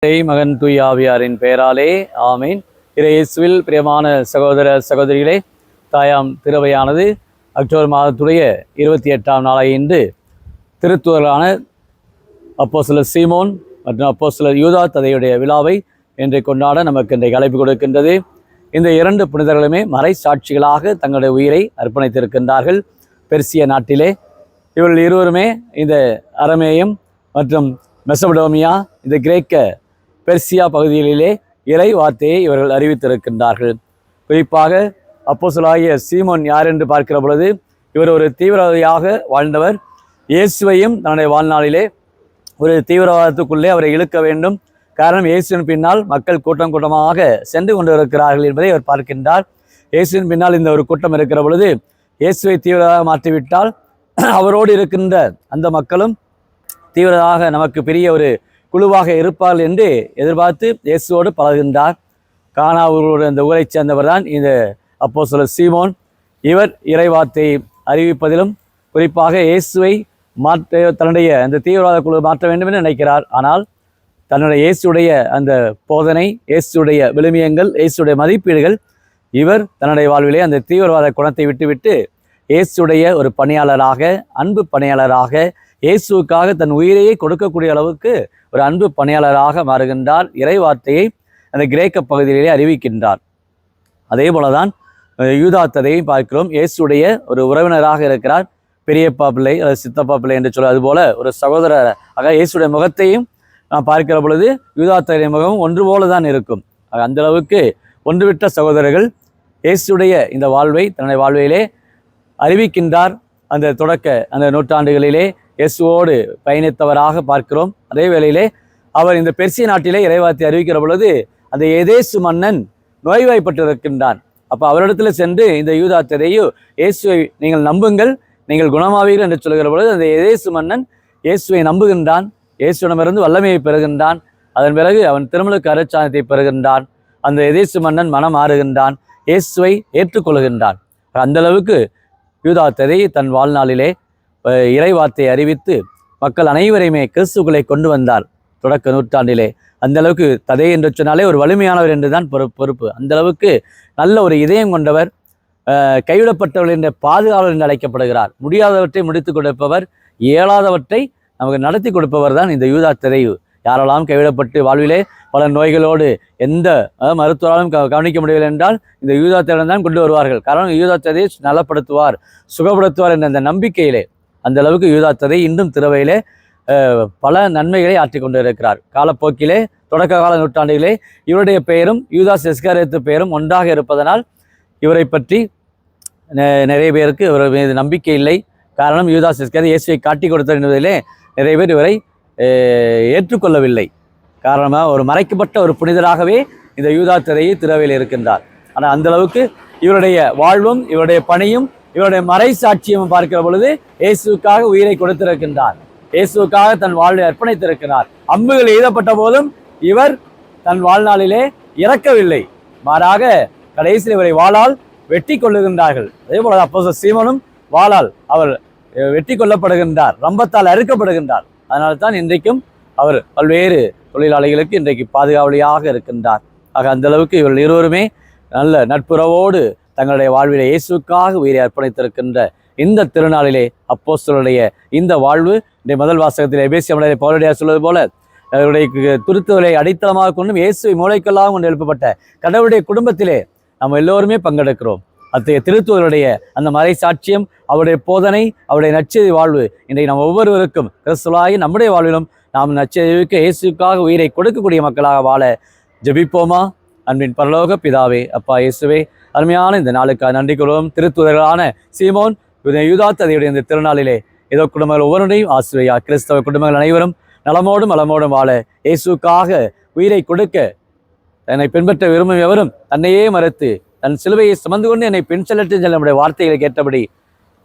மகன் தூய் ஆவியாரின் பெயராலே ஆமீன். இயேசுவில் பிரியமான சகோதர சகோதரிகளே, தாயாம் திருவையானது அக்டோபர் மாதத்துடைய 28ஆம் நாளை இன்று திருத்துவர்களான அப்போஸ்தலர் சீமோன் மற்றும் அப்போஸ்தலர் யூதா ததையுடைய விழாவை இன்றை கொண்டாட நமக்கு இன்றைக்கு அழைப்பு கொடுக்கின்றது. இந்த இரண்டு புனிதர்களுமே மறை சாட்சிகளாக தங்களுடைய உயிரை அர்ப்பணித்திருக்கின்றார்கள். பெர்சிய நாட்டிலே இவர்கள் இருவருமே இந்த அரமேயம் மற்றும் மெசபடோமியா, இந்த கிரேக்க பெர்சியா பகுதிகளிலே இறை வார்த்தையை இவர்கள் அறிவித்திருக்கின்றார்கள். குறிப்பாக அப்போஸ்தலராகிய சீமோன் யார் என்று பார்க்கிற பொழுது, இவர் ஒரு தீவிரவாதியாக வாழ்ந்தவர். இயேசுவையும் தன்னுடைய வாழ்நாளிலே ஒரு தீவிரவாதத்துக்குள்ளே அவரை இழுக்க வேண்டும். காரணம், இயேசுவின் பின்னால் மக்கள் கூட்டம் கூட்டமாக சென்று கொண்டு இருக்கிறார்கள் என்பதை அவர் பார்க்கின்றார். இயேசுவின் பின்னால் இந்த ஒரு கூட்டம் இருக்கிற பொழுது இயேசுவை தீவிரவாக மாற்றிவிட்டால் அவரோடு இருக்கின்ற அந்த மக்களும் தீவிரமாக நமக்கு பெரிய ஒரு குழுவாக இருப்பார்கள் என்று எதிர்பார்த்து இயேசுவோடு பழகுகின்றார். கானாவூரோடு அந்த ஊரை சேர்ந்தவர் தான் இந்த அப்போஸ்தலர் சீமோன். இவர் இறைவார்த்தையை அறிவிப்பதிலும் குறிப்பாக இயேசுவை தன்னுடைய அந்த தீவிரவாத குழு மாற்ற வேண்டும் என்று நினைக்கிறார். ஆனால் தன்னுடைய இயேசுடைய அந்த போதனை, இயேசுடைய விழுமியங்கள், இயேசுடைய மதிப்பீடுகள், இவர் தன்னுடைய வாழ்விலே அந்த தீவிரவாத குணத்தை விட்டுவிட்டு இயேசுடைய ஒரு பணியாளராக, அன்பு பணியாளராக, இயேசுவுக்காக தன் உயிரையே கொடுக்கக்கூடிய அளவுக்கு ஒரு அன்பு பணியாளராக மாறுகின்றார். இறை வார்த்தையை அந்த கிரேக்க பகுதியிலே அறிவிக்கின்றார். அதே போலதான் யூதா ததையை பார்க்கிறோம். இயேசுடைய ஒரு உறவினராக இருக்கிறார். பெரியப்பா பிள்ளை அல்லது சித்தப்பா பிள்ளை என்று சொல்ல, அதுபோல ஒரு சகோதரராக இயேசுடைய முகத்தையும் நாம் பார்க்கிற பொழுது யூதா ததையுடைய முகமும் ஒன்று போல தான் இருக்கும். அந்த அளவுக்கு ஒன்றுவிட்ட சகோதரர்கள் இயேசுடைய இந்த வாழ்வை தன்னுடைய வாழ்விலே அறிவிக்கின்றார். அந்த நூற்றாண்டுகளிலே இயேசுவோடு பயணித்தவராக பார்க்கிறோம். அதே வேளையிலே அவர் இந்த பெர்சிய நாட்டிலே இறைவார்த்தை அறிவிக்கிற பொழுது அந்த எதேசு மன்னன் நோய்வாய்ப்பட்டிருக்கின்றான். அப்போ அவரிடத்தில் சென்று இந்த யூதா ததையு இயேசுவை நீங்கள் நம்புங்கள், நீங்கள் குணமாவீர்கள் என்று சொல்கிற பொழுது அந்த எதேசு மன்னன் இயேசுவை நம்புகின்றான். இயேசுவிடமிருந்து வல்லமையை பெறுகின்றான். அதன் பிறகு அவன் திருமலுக்கு அருட்சாதனத்தை பெறுகின்றான். அந்த எதேசு மன்னன் மனம் மாறுகின்றான், இயேசுவை ஏற்றுக்கொள்கின்றான். அந்த அளவுக்கு யூதா ததை தன் வாழ்நாளிலே இறை வார்த்தையை அறிவித்து மக்கள் அனைவரையுமே கிறிஸ்துக்களை கொண்டு வந்தார். தொடக்க நூற்றாண்டிலே அந்த அளவுக்கு ததை என்று சொன்னாலே ஒரு வலிமையானவர் என்றுதான் பொறுப்பு. அந்த அளவுக்கு நல்ல ஒரு இதயம் கொண்டவர். கைவிடப்பட்டவர்கள் என்ற பாதுகாவலர் என்று அழைக்கப்படுகிறார். முடியாதவற்றை முடித்து கொடுப்பவர், இயலாதவற்றை நமக்கு நடத்தி கொடுப்பவர் தான் இந்த யூதா ததையு. யாரெல்லாம் கைவிடப்பட்டு வாழ்விலே பல நோய்களோடு எந்த மருத்துவராலும் கவனிக்க முடியவில்லை என்றால் இந்த யூதா ததையுடன் தான் கொண்டு வருவார்கள். காரணம், யூதா ததையை நலப்படுத்துவார், சுகப்படுத்துவார் என்ற அந்த நம்பிக்கையிலே அந்த அளவுக்கு யூதா ததை இன்றும் திருவையிலே பல நன்மைகளை ஆற்றி கொண்டு இருக்கிறார். காலப்போக்கிலே தொடக்க கால நூற்றாண்டுகளே இவருடைய பெயரும் யூதாஸ் இஸ்காரியோத்து பெயரும் ஒன்றாக இருப்பதனால் இவரை பற்றி நிறைய பேருக்கு இவர் மீது நம்பிக்கை இல்லை. காரணம், யூதாஸ் இஸ்காரியோத்து இயேசுவை காட்டி கொடுத்தார் என்பதிலே நிறைய பேர் இவரை ஏற்றுக்கொள்ளவில்லை. காரணமாக ஒரு மறைக்கப்பட்ட ஒரு புனிதராகவே இந்த யூதா ததையை திருவையில் இருக்கின்றார். ஆனால் அந்த அளவுக்கு இவருடைய வாழ்வும், இவருடைய பணியும், இவருடைய மறை சாட்சியம் பார்க்கிற பொழுது இயேசுக்காக உயிரை கொடுத்திருக்கின்றார். இயேசுக்காக தன் வாழ்வை அர்ப்பணித்திருக்கிறார். அம்புகள் எய்தப்பட்ட போதும் இவர் தன் வாழ்நாளிலே இறக்கவில்லை. மாறாக கடைசியில் இவரை வாளால் வெட்டி கொள்ளுகின்றார்கள். அதே போல அப்போஸ்தலர் சீமோனும் வாளால் அவர் வெட்டி கொல்லப்படுகின்றார், ரம்பத்தால் அறுக்கப்படுகின்றார். அதனால்தான் இன்றைக்கும் அவர் பல்வேறு தொழிலாளிகளுக்கு இன்றைக்கு பாதுகாவலியாக இருக்கின்றார். ஆக அந்த அளவுக்கு இவர்கள் இருவருமே நல்ல நட்புறவோடு தங்களுடைய வாழ்விலே இயேசுக்காக உயிரை அர்ப்பணித்திருக்கின்ற இந்த திருநாளிலே அப்போஸ்தலருடைய இந்த வாழ்வு இந்த முதல் வாசகத்தில் எபேசிய பவுலடியார் சொல்வது போல அவருடைய துருத்துகளை அடித்தளமாக கொண்டும் இயேசுவை மூளைக்கல்லாக கொண்டு எழுப்பப்பட்ட கடவுளுடைய குடும்பத்திலே நம்ம எல்லோருமே பங்கெடுக்கிறோம். அத்தகைய திருத்துவருடைய அந்த மறை சாட்சியம், அவருடைய போதனை, அவருடைய நற்செய்தி வாழ்வு இன்றைக்கு நம்ம ஒவ்வொருவருக்கும் கிறிஸ்துவாகி நம்முடைய வாழ்விலும் நாம் நற்செய்திக்கு இயேசுக்காக உயிரை கொடுக்கக்கூடிய மக்களாக வாழ ஜெபிப்போமா? அன்பின் பரலோக பிதாவே, அப்பா இயேசுவே, அருமையான இந்த நாளுக்காக நன்றி கொள்வோம். திருத்துவர்களான சீமோன் யூதா ததையுடைய இந்த திருநாளிலே ஏதோ குடும்பங்கள் ஒவ்வொன்றையும் ஆசிரியா கிறிஸ்தவ குடும்பங்கள் அனைவரும் நலமோடும் வளமோடும் வாழ இயேசுக்காக உயிரை கொடுக்க என்னை பின்பற்ற விரும்பும் எவரும் தன்னையே மறுத்து தன் சிலுவையை சுமந்து கொண்டு என்னை பின் செல்லட்டு நம்முடைய வார்த்தைகளை கேட்டபடி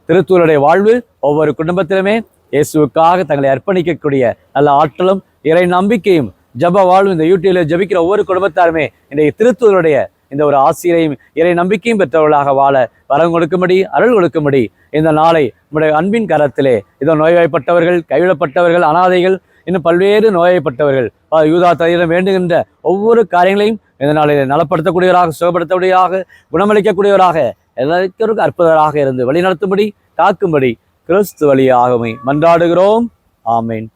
திருத்தூருடைய வாழ்வு ஒவ்வொரு குடும்பத்திலுமே இயேசுக்காக தங்களை அர்ப்பணிக்கக்கூடிய நல்ல ஆற்றலும் இறை நம்பிக்கையும் ஜப வாழ்வு இந்த யூடியூப்ல ஜபிக்கிற ஒவ்வொரு குடும்பத்தாருமே இன்றைய திருத்தூருடைய இந்த ஒரு ஆசிரியையும் இறை நம்பிக்கையும் பெற்றவர்களாக வாழ வரம் கொடுக்கும்படி, அருள் கொடுக்கும்படி இந்த நாளை நம்முடைய அன்பின் கரத்திலே இதோ நோய்வாய்ப்பட்டவர்கள், கைவிடப்பட்டவர்கள், அனாதைகள் இன்னும் பல்வேறு நோயப்பட்டவர்கள் யூதா தரையிடம் வேண்டுகின்ற ஒவ்வொரு காரியங்களையும் இந்த நாளில் நலப்படுத்தக்கூடியவராக, சுகப்படுத்தக்கூடியவராக, குணமளிக்கக்கூடியவராக, எல்லாருக்கும் அற்புதராக இருந்து வழிநடத்தும்படி, காக்கும்படி கிறிஸ்து வழியாகவே மன்றாடுகிறோம். ஆமேன்.